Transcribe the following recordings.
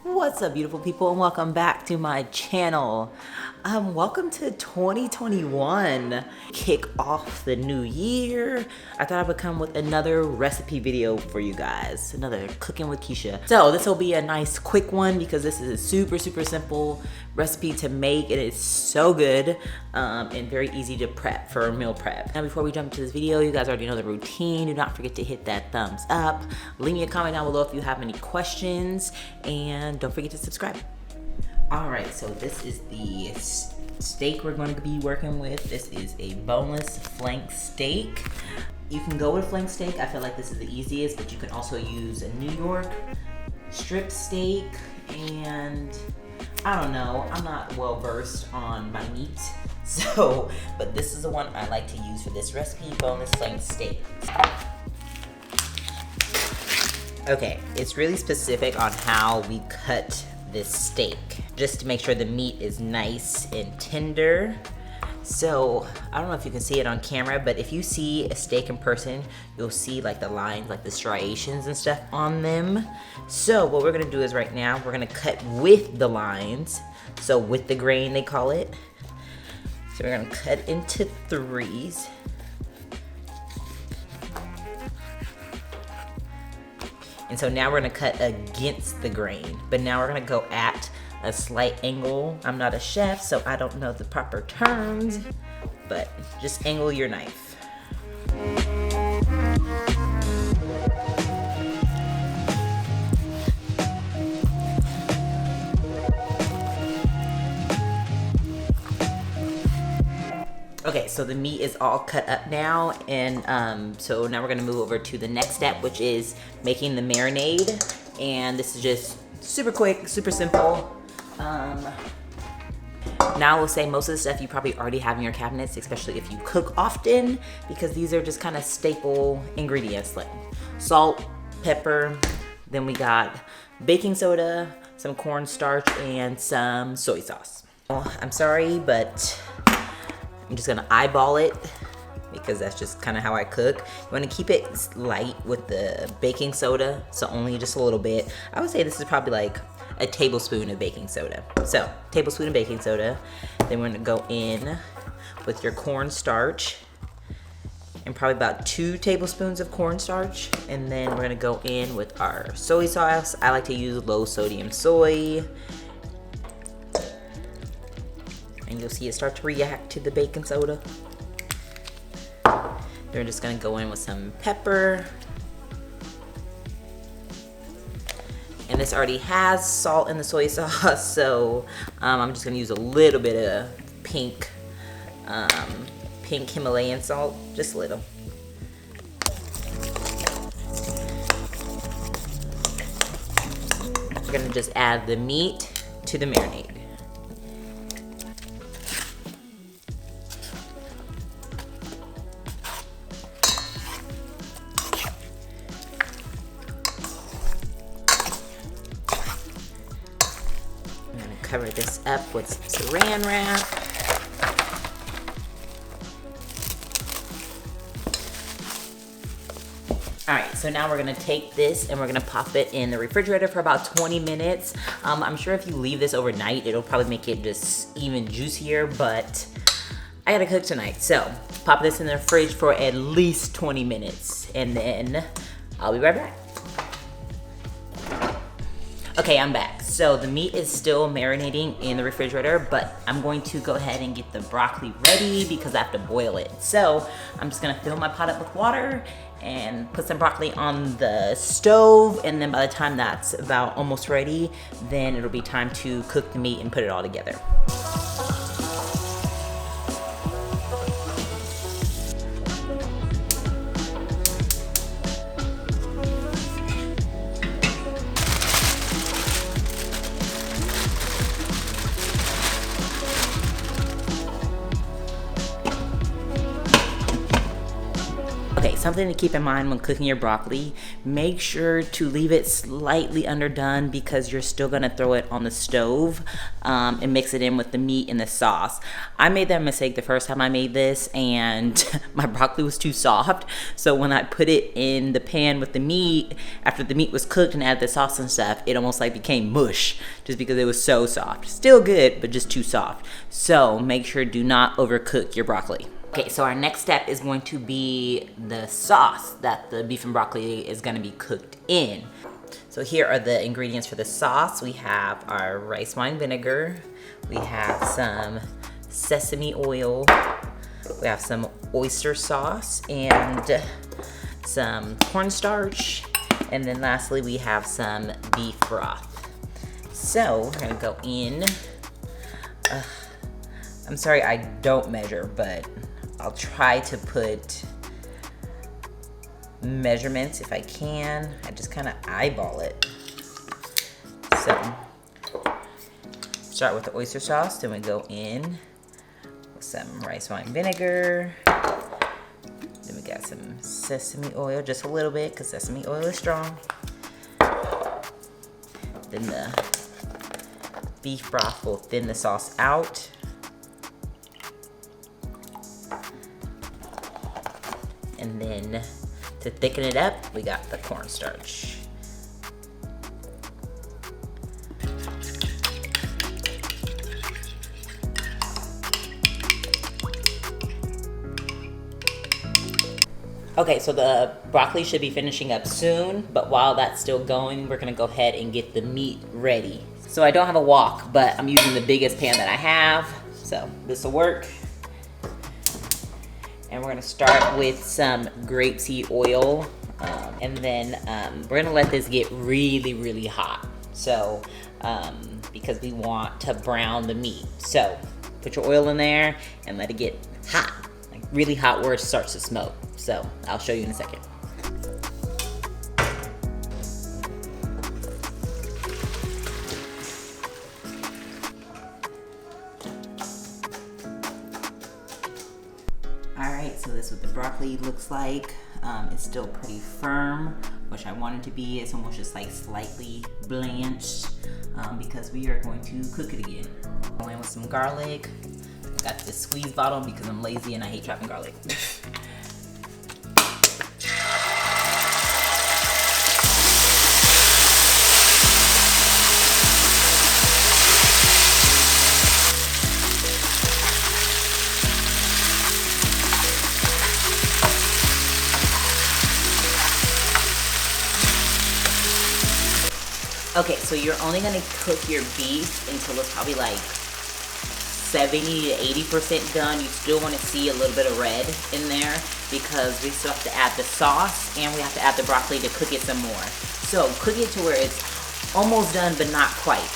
What's up, beautiful people, and welcome back to my channel. Welcome to 2021. Kick off the new year. I thought I would come with another recipe video for you guys, another cooking with Kesha. So this will be a nice quick one because this is a super simple recipe to make. It is so good and very easy to prep for meal prep. Now before we jump into this video, you guys already know the routine. Do not forget to hit that thumbs up. Leave me a comment down below if you have any questions, and don't forget to subscribe. All right, so this is the steak we're going to be working with. This is a boneless flank steak. You can go with flank steak. I feel like this is the easiest, but you can also use a New York strip steak. And I don't know, I'm not well versed on my meat. So, but this is the one I like to use for this recipe, boneless flank steak. Okay, it's really specific on how we cut this steak, just to make sure the meat is nice and tender. So I don't know if you can see it on camera, but if you see a steak in person, you'll see like the lines, like the striations and stuff on them. So what we're gonna do is right now, we're gonna cut with the lines. So with the grain, they call it. So we're gonna cut into threes. And so now we're gonna cut against the grain, but now we're gonna go at a slight angle. I'm not a chef, so I don't know the proper terms, but just angle your knife. Okay, so the meat is all cut up now, and so now we're gonna move over to the next step, which is making the marinade. And this is just super quick, super simple. Now I will say most of the stuff you probably already have in your cabinets, especially if you cook often, because these are just kind of staple ingredients like salt, pepper, then we got baking soda, some cornstarch, and some soy sauce. Oh, I'm sorry, but I'm just gonna eyeball it because that's just kind of how I cook. You wanna keep it light with the baking soda, so only just a little bit. I would say this is probably like a tablespoon of baking soda. So, tablespoon of baking soda. Then we're gonna go in with your cornstarch, and probably about 2 tablespoons of cornstarch. And then we're gonna go in with our soy sauce. I like to use low sodium soy. And you'll see it start to react to the baking soda. We're just gonna go in with some pepper. And this already has salt in the soy sauce, so I'm just gonna use a little bit of pink Himalayan salt, just a little. We're gonna just add the meat to the marinade. Cover this up with some saran wrap. All right, so now we're gonna take this and we're gonna pop it in the refrigerator for about 20 minutes. I'm sure if you leave this overnight, it'll probably make it just even juicier, but I gotta cook tonight. So pop this in the fridge for at least 20 minutes and then I'll be right back. Okay, I'm back. So the meat is still marinating in the refrigerator, but I'm going to go ahead and get the broccoli ready because I have to boil it. So I'm just gonna fill my pot up with water and put some broccoli on the stove, and then by the time that's about almost ready, then it'll be time to cook the meat and put it all together. something to keep in mind when cooking your broccoli, make sure to leave it slightly underdone because you're still gonna throw it on the stove and mix it in with the meat and the sauce. I made that mistake the first time I made this, and my broccoli was too soft. So when I put it in the pan with the meat, after the meat was cooked and added the sauce and stuff, it almost like became mush just because it was so soft. Still good, but just too soft. So make sure do not overcook your broccoli. Okay, so our next step is going to be the sauce that the beef and broccoli is gonna be cooked in. So here are the ingredients for the sauce. We have our rice wine vinegar. We have some sesame oil. We have some oyster sauce and some cornstarch. And then lastly, we have some beef broth. So we're gonna go in. I'm sorry I don't measure, but I'll try to put measurements if I can. I just kind of eyeball it. So, start with the oyster sauce, then we go in with some rice wine vinegar. Then we got some sesame oil, just a little bit, because sesame oil is strong. Then the beef broth will thin the sauce out. And then to thicken it up, we got the cornstarch. Okay, so the broccoli should be finishing up soon, but while that's still going, we're gonna go ahead and get the meat ready. So I don't have a wok, but I'm using the biggest pan that I have, so this will work. And we're gonna start with some grapeseed oil, and then we're gonna let this get really, really hot. So, because we want to brown the meat. So, put your oil in there and let it get hot, like really hot where it starts to smoke. So, I'll show you in a second. So this is what the broccoli looks like. It's still pretty firm, which I want it to be. It's almost just like slightly blanched because we are going to cook it again. Going with some garlic. Got this squeeze bottle because I'm lazy and I hate chopping garlic. Okay, so you're only gonna cook your beef until it's probably like 70 to 80% done. You still wanna see a little bit of red in there because we still have to add the sauce and we have to add the broccoli to cook it some more. So cook it to where it's almost done, but not quite.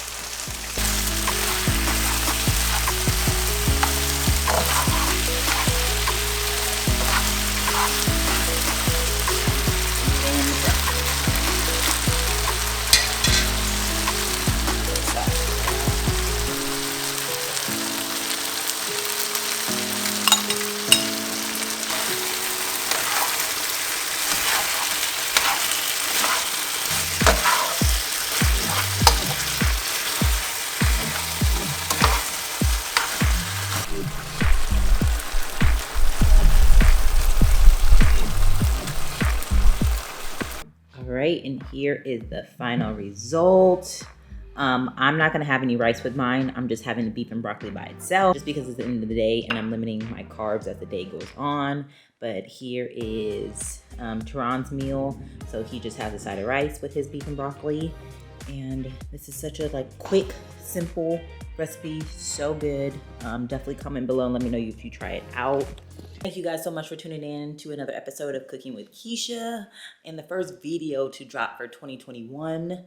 Right, and here is the final result. I'm not gonna have any rice with mine. I'm just having the beef and broccoli by itself just because it's the end of the day and I'm limiting my carbs as the day goes on. But here is Tehran's meal. So he just has a side of rice with his beef and broccoli. And this is such a quick, simple recipe, so good. Definitely comment below and let me know if you try it out. Thank you guys so much for tuning in to another episode of Cooking with Kesha and the first video to drop for 2021.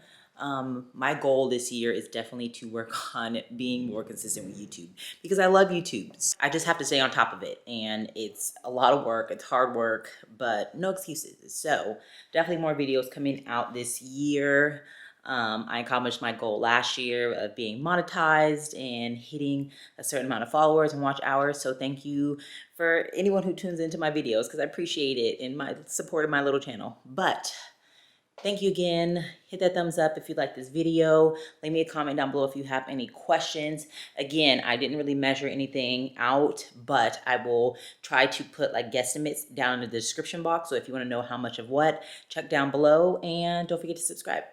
My goal this year is definitely to work on being more consistent with YouTube because I love YouTube. I just have to stay on top of it and it's a lot of work, it's hard work, but no excuses. So definitely more videos coming out this year. I accomplished my goal last year of being monetized and hitting a certain amount of followers and watch hours. So thank you for anyone who tunes into my videos, because I appreciate it and my support of my little channel. But thank you again. Hit that thumbs up if you like this video. Leave me a comment down below if you have any questions. Again, I didn't really measure anything out, but I will try to put like guesstimates down in the description box. So if you want to know how much of what, check down below, and don't forget to subscribe.